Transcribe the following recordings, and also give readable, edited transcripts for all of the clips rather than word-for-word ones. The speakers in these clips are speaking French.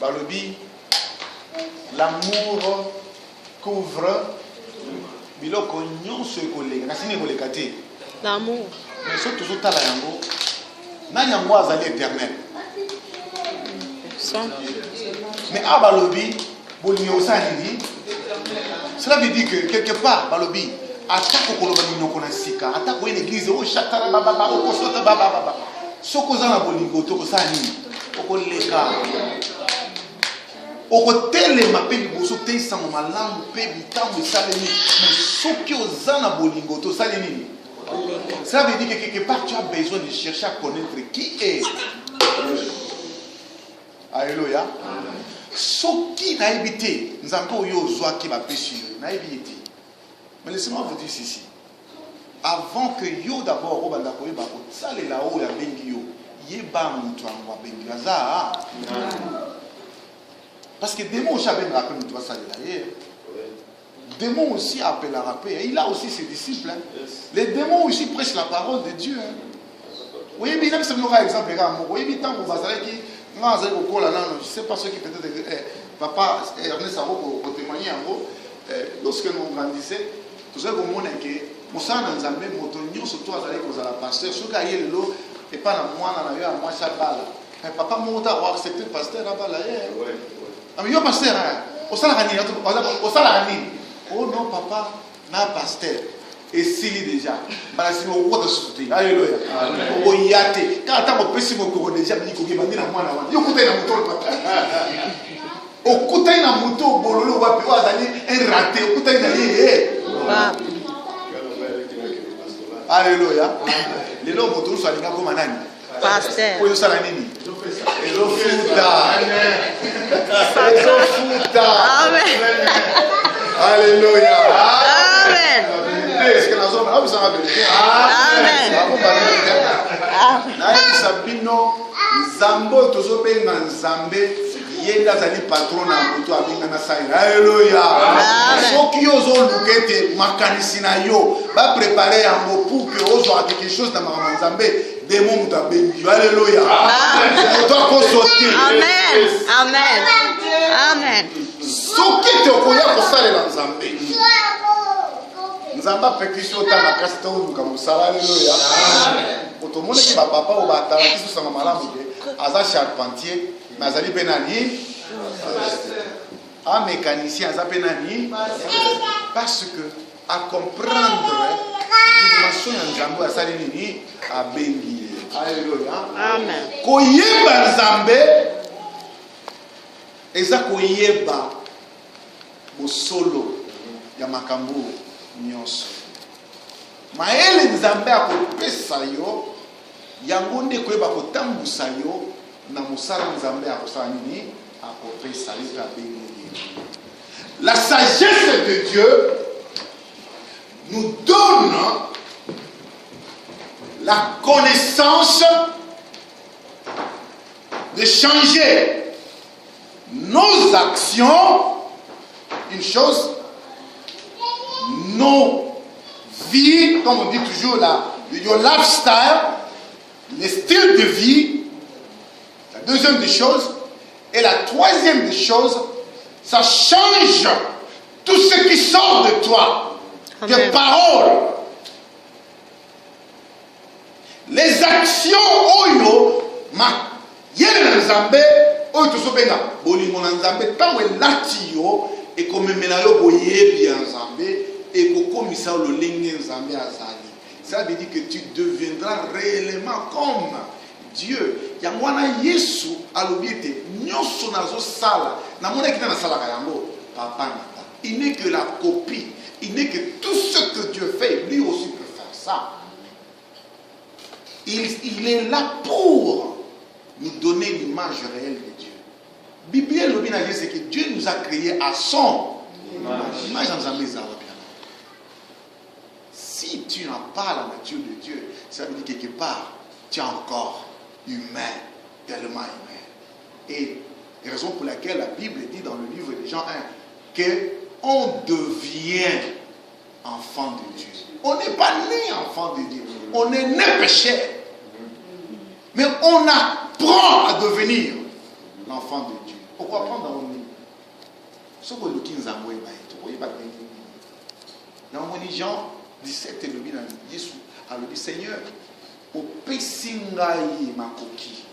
Balobi, l'amour couvre biloko nyonso ekolenga kasini ekoleka te. L'amour. Mais so tozotala yango nani yango azali éternel. Mais ah balobi bolingi osala nini. Cela veut dire que quelque part balobi atako koloba minoko na sika atako une église o chatara baba o kosota baba soko za na bolingo to kosala nini okoleka okotelema mpe liboso te isango malamu mpe bitambo esalemi. Mais soki oza na bolingo to osali nini. Ça veut dire que quelque part tu as besoin de chercher à connaître qui est. Alléluia. Soki na ebité nzambe oyo ozwaki bapesi yo na ebité. Mais laissez-moi vous dire ceci. Avant que yo d'abord obanda koyeba kosalela oyo ya bengi yo yeba mutu yango abengi aza. Parce que démon aussi appelle rappel mutu asalela ye. Démon aussi appelle à rappeler. Il a aussi ses disciples. Hein. Les démons aussi prêchent la parole de Dieu. Hein. Oui, mais il y a un exemple. Oui, mais tant que vous allez je ne sais pas ce qui peut-être. Papa Ernest Saro pour témoigner en gros. Lorsque nous grandissons, tout avez compris que nous sommes dans un même motonio, surtout à la pasteur. Ce qui est là, et pas la moine, on a eu un mois chabal. Papa monte à voir accepter le pasteur là-bas. Mais il y a un pasteur. Au salarié. Oh non, papa, n'a pasteur. Et s'il déjà. Parce que vous avez souté. Alléluia. Vous avez yate. Quand vous avez pesé mon corps déjà, vous avez dit que vous avez dit que vous avez dit que vous avez dit que vous avez alléluia. Les lots motos sont allés comme un âne. Pasteur. Pour ça la nini. Hello futa. Hello futa. Amen. Alléluia. Amen. Est-ce que la zone a besoin de Amen. Na sabino zambo tozo benga nzambe yenda zali patron na moto abinga na sai. Alléluia. Soki ozo lukete makanisi na yo ba préparer yango pour que ozo a quelque chose dans ma nzambe démon muta bengi. Alléluia. On doit consulter. Amen. Amen. Amen. Soki te okoya kosalela nzambe. Nzamba pétition tana kasita oluka musala. Alléluia. Otomone ki ba papa o ba tala kisu sama malamu ke aza charpentier mais azali penani un mécanicien aza penani parce que à comprendre dimension ya nzambe asali nini abengi. Alléluia. Amen. Koyeba nzambe eza koyeba bosolo ya makambo nyonso. Maele nzambe akopesa yo yango nde koyeba kotambusa yo na mosala nzambe akosala nini akopesa yo abengi. La sagesse de Dieu nous donne la connaissance de changer nos actions, une chose, nos vies, comme on dit toujours là, your lifestyle, les styles de vie, la deuxième des choses, et la troisième des choses, ça change tout ce qui sort de toi, tes paroles, les actions, oyo, ma, yel nzambe, oyo tosobenga, bolingo na nzambe, tango elati yo, et comme menayo boyebi nzambe, et kokomisa lolenge nzambe azali. Ça veut dire que tu deviendras réellement comme Dieu. Yangwana Yesu alobiete nyonso nazo sala. Na mona kita na sala yango papa nata. Il n'est que la copie. Il n'est que tout ce que Dieu fait, lui aussi peut faire ça. Il est là pour nous donner l'image réelle de Dieu. Bible c'est que Dieu nous a créés à son image. Si tu n'as pas la nature de Dieu, ça veut dire quelque part, tu es encore humain, tellement humain. Et raison pour laquelle la Bible dit dans le livre de Jean 1 qu'on devient enfant de Dieu. On n'est pas né enfant de Dieu, on est né pécheur. Mais on apprend à devenir l'enfant de Dieu. Pourquoi prendre dans le ce que le king Zamoué va être. Oui, pas bien. Dans mon Jean 17 et le bien Jésus a dit Seigneur, au Pessingaï Makoki,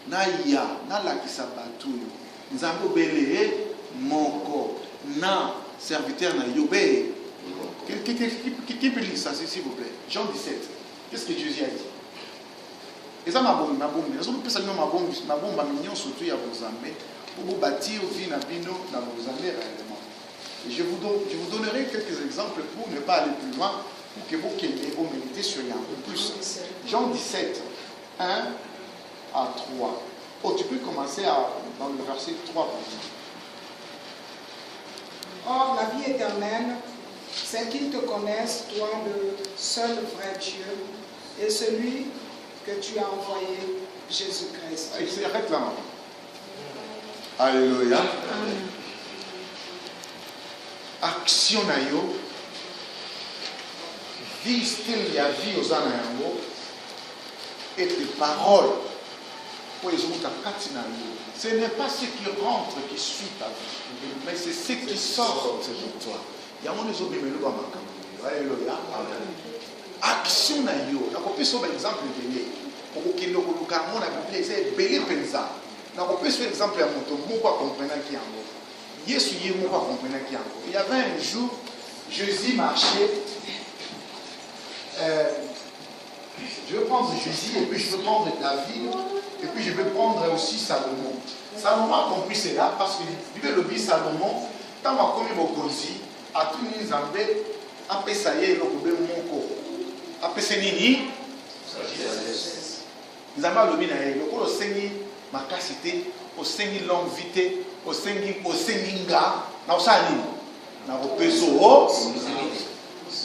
Naya, Nalakisa Batuyo, Nzambo Bele, Moko, Na, serviteur na Yobé. Qui peut lire ça, s'il vous plaît? Jean 17. Qu'est-ce que Jésus a dit? Et ça m'a bon, ma bombe. Nous sommes plus ma bombe, ma mignon, surtout à vos amis, pour vous bâtir vie na bino, dans vos amis réellement. Et je vous donnerai quelques exemples pour ne pas aller plus loin, pour que vous méditez sur un peu plus. Jean 17, 1 à 3. Oh, tu peux commencer dans le verset 3 par exemple. Or, la vie éternelle, c'est qu'ils te connaissent, toi, le seul vrai Dieu, et celui que tu as envoyé, Jésus-Christ. Arrête là. Alléluia. Action na yo. Vie style ya vie aux anayango. Et tes paroles. Pour les autres, ce n'est pas ce qui rentre qui suit ta vie, mais c'est ce qui sort de toi. Il y a mon exemple de Alléluia. Action na yo. Na kopé so exemple de pour que nous nous la Bible c'est belé pensa. Na kopé so exemple ya moto moko comprendre qui yango. Yesu yé moko comprendre qui yango. Il y avait un jour Jésus marchait je vais prendre Jésus et puis je vais prendre David et puis je vais prendre aussi Salomon. Salomon a compris cela parce que le dit Salomon, tant qu'on a commis Bokonzi, à tout le monde a fait ça y est, le problème mon corps. A fait ça nini? Nous avons le mina, le corps au Seigneur, ma capacité, au Seigneur longue vite, au Seigneur nga, na au Sani, na au peso,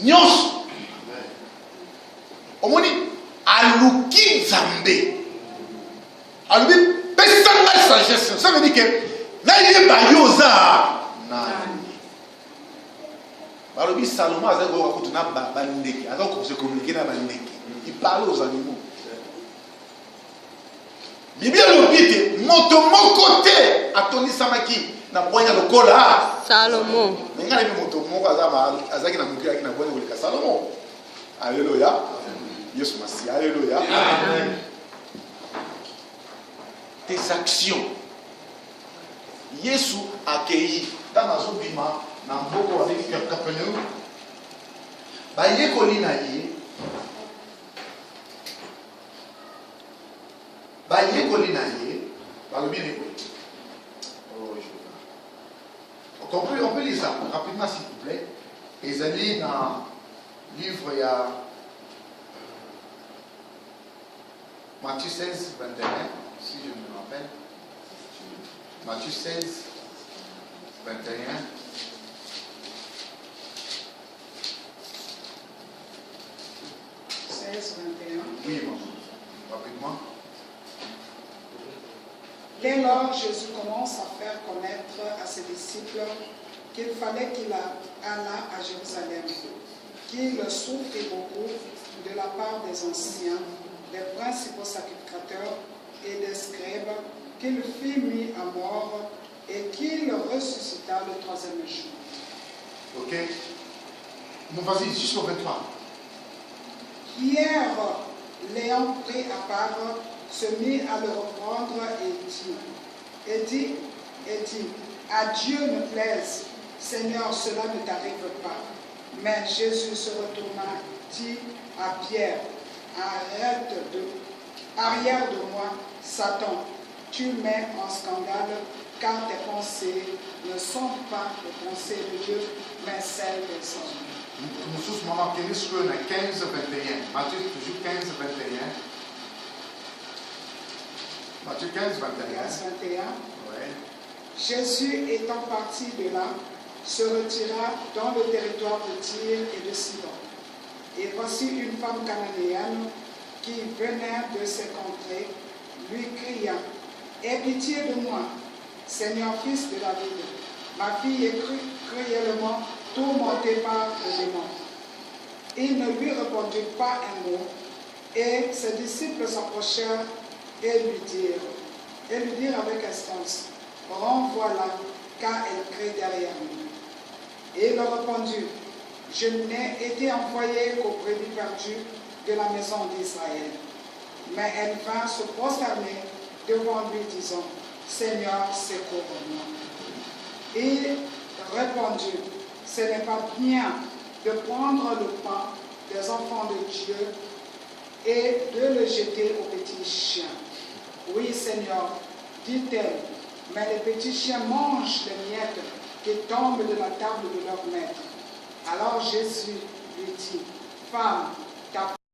nyos. Omoni aluki Zambé. Aluki pesanga sagesse. Ça veut dire que na yé bayoza nani. Aluki Salomon a dit qu'on a bandeki. Alors qu'on se communique na bandeki. Il parle aux animaux. Bibi aluki que moto mon côté a toni samaki na boya lokola. Salomon. Menga na moto moko azaki na mukira ki na boya lokola Salomon. Alléluia. Yesu Massi, alléluia. Amen. Tes actions. Yesu accueilli. Dans la zone bima, dans beaucoup avec Capernaum. Ba yekoli na ye. Ba yekoli na ye. Ba le bien écouté. Oh, je vois. On peut lire ça rapidement s'il vous plaît. Et allez dans le livre il y a Matthieu 16, 21, si je me rappelle. Matthieu 16, 21. Oui, maman. Rapidement. Dès lors, Jésus commence à faire connaître à ses disciples qu'il fallait qu'il allât à Jérusalem, qu'il souffrit beaucoup de la part des anciens, des principaux sacrificateurs et des scribes, qu'il fut mis à mort et qu'il ressuscita le troisième jour. Ok. Bon, vas-y, jusqu'au 23. Pierre, l'ayant pris à part, se mit à le reprendre et dit, à Dieu ne plaise, Seigneur, cela ne t'arrive pas. Mais Jésus se retourna, dit à Pierre, arrière de moi, Satan, tu mets en scandale, car tes pensées ne sont pas les pensées de Dieu, mais celles des hommes. Nous sommes maman qui est sur 15, 21. Matthieu toujours 15, 21. Matthieu 15, 21. 15, 21. Ouais. Jésus étant parti de là, se retira dans le territoire de Tyr et de Sidon. Et voici une femme cananéenne qui venait de ces contrées, lui cria, « Aie pitié de moi, Seigneur fils de David, ma fille est cruellement tourmentée par le démon. » Il ne lui répondit pas un mot, et ses disciples s'approchèrent et lui dirent avec instance, « renvoie-la, car elle crie derrière nous. Et il leur répondit, je n'ai été envoyé qu'aux brebis perdues de la maison d'Israël. Mais elle vint se prosterner devant lui, disant, Seigneur, secours-moi. Il répondit, ce n'est pas bien de prendre le pain des enfants de Dieu et de le jeter aux petits chiens. Oui, Seigneur, dit-elle, mais les petits chiens mangent les miettes qui tombent de la table de leur maître. Alors Jésus lui dit, femme,